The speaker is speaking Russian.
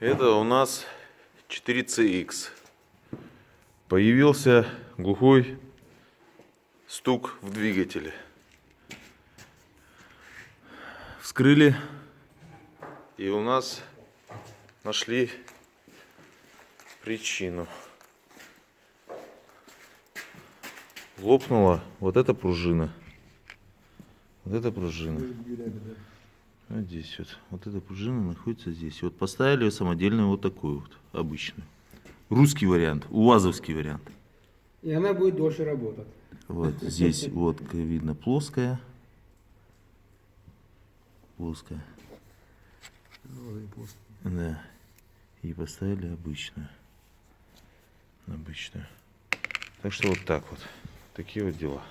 Это у нас 4CX. Появился глухой стук в двигателе. Вскрыли, и у нас нашли причину. Лопнула вот эта пружина. Вот эта пружина. Вот здесь вот. Вот эта пружина находится здесь. Вот поставили ее самодельную вот такую вот, обычную. Русский вариант, УАЗовский вариант. И она будет дольше работать. Вот здесь вот видно плоская. Плоская. Да. И поставили обычную. Обычную. Так что вот так вот. Такие вот дела.